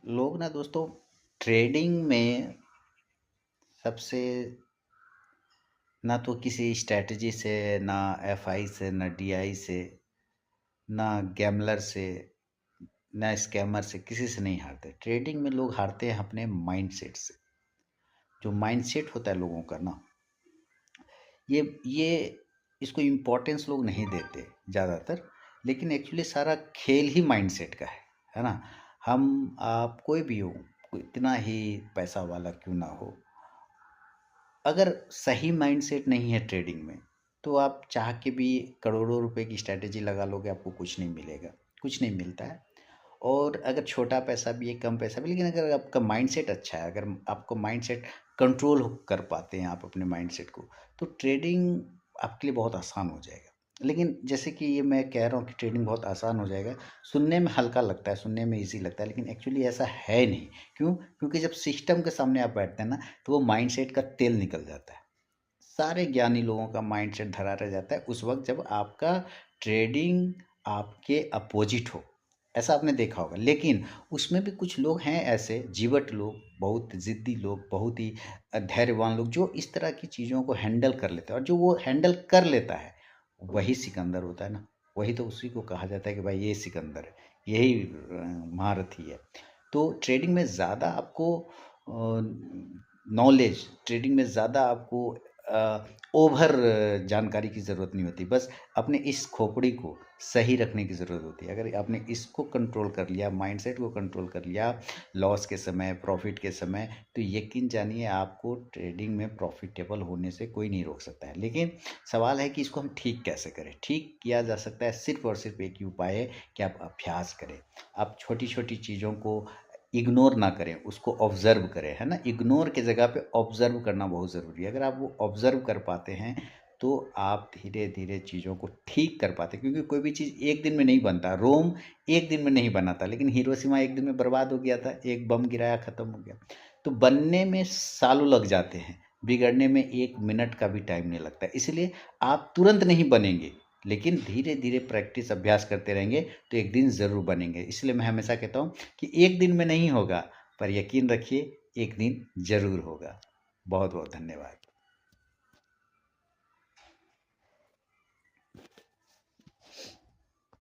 लोग ना दोस्तों ट्रेडिंग में सबसे ना तो किसी स्ट्रैटेजी से, ना एफआई से, ना डीआई से, ना गैमलर से, ना स्कैमर से, किसी से नहीं हारते। ट्रेडिंग में लोग हारते हैं अपने माइंडसेट से। जो माइंडसेट होता है लोगों का ना, ये इसको इम्पोर्टेंस लोग नहीं देते ज़्यादातर। लेकिन एक्चुअली सारा खेल ही माइंडसेट का है ना। हम आप कोई भी हो, इतना ही पैसा वाला क्यों ना हो, अगर सही माइंडसेट नहीं है ट्रेडिंग में, तो आप चाह के भी करोड़ों रुपए की स्ट्रैटेजी लगा लोगे, आपको कुछ नहीं मिलेगा, कुछ नहीं मिलता है। और अगर छोटा पैसा भी है, कम पैसा भी, लेकिन अगर आपका माइंडसेट अच्छा है, अगर आपको माइंडसेट कंट्रोल कर पाते हैं आप अपने माइंडसेट को, तो ट्रेडिंग आपके लिए बहुत आसान हो जाएगा। लेकिन जैसे कि ये मैं कह रहा हूँ कि ट्रेडिंग बहुत आसान हो जाएगा, सुनने में हल्का लगता है, सुनने में इजी लगता है, लेकिन एक्चुअली ऐसा है नहीं। क्यों? क्योंकि जब सिस्टम के सामने आप बैठते हैं ना, तो वो माइंडसेट का तेल निकल जाता है। सारे ज्ञानी लोगों का माइंडसेट धरा रह जाता है उस वक्त जब आपका ट्रेडिंग आपके अपोजिट हो। ऐसा आपने देखा होगा। लेकिन उसमें भी कुछ लोग हैं ऐसे जीवट लोग, बहुत जिद्दी लोग, बहुत ही धैर्यवान लोग, जो इस तरह की चीज़ों को हैंडल कर लेते हैं। और जो वो हैंडल कर लेता है वही सिकंदर होता है ना। वही तो उसी को कहा जाता है कि भाई ये सिकंदर है, यही महारथी है। तो ट्रेडिंग में ज़्यादा आपको नॉलेज, ट्रेडिंग में ज़्यादा आपको ओवर जानकारी की ज़रूरत नहीं होती। बस अपने इस खोपड़ी को सही रखने की ज़रूरत होती है। अगर आपने इसको कंट्रोल कर लिया, माइंडसेट को कंट्रोल कर लिया, लॉस के समय, प्रॉफिट के समय, तो यकीन जानिए आपको ट्रेडिंग में प्रॉफिटेबल होने से कोई नहीं रोक सकता है। लेकिन सवाल है कि इसको हम ठीक कैसे करें। ठीक किया जा सकता है सिर्फ और सिर्फ एक ही उपाय है कि आप अभ्यास करें। आप छोटी छोटी चीज़ों को इग्नोर ना करें, उसको ऑब्जर्व करें, है ना। इग्नोर की जगह पे ऑब्जर्व करना बहुत ज़रूरी है। अगर आप वो ऑब्जर्व कर पाते हैं तो आप धीरे धीरे चीज़ों को ठीक कर पाते हैं। क्योंकि कोई भी चीज़ एक दिन में नहीं बनता। रोम एक दिन में नहीं बना था, लेकिन हिरोशिमा एक दिन में बर्बाद हो गया था। एक बम गिराया, ख़त्म हो गया। तो बनने में सालों लग जाते हैं, बिगड़ने में 1 मिनट का भी टाइम नहीं लगता। इसलिए आप तुरंत नहीं बनेंगे, लेकिन धीरे धीरे प्रैक्टिस, अभ्यास करते रहेंगे तो एक दिन ज़रूर बनेंगे। इसलिए मैं हमेशा कहता हूँ कि एक दिन में नहीं होगा, पर यकीन रखिए एक दिन ज़रूर होगा। बहुत बहुत धन्यवाद।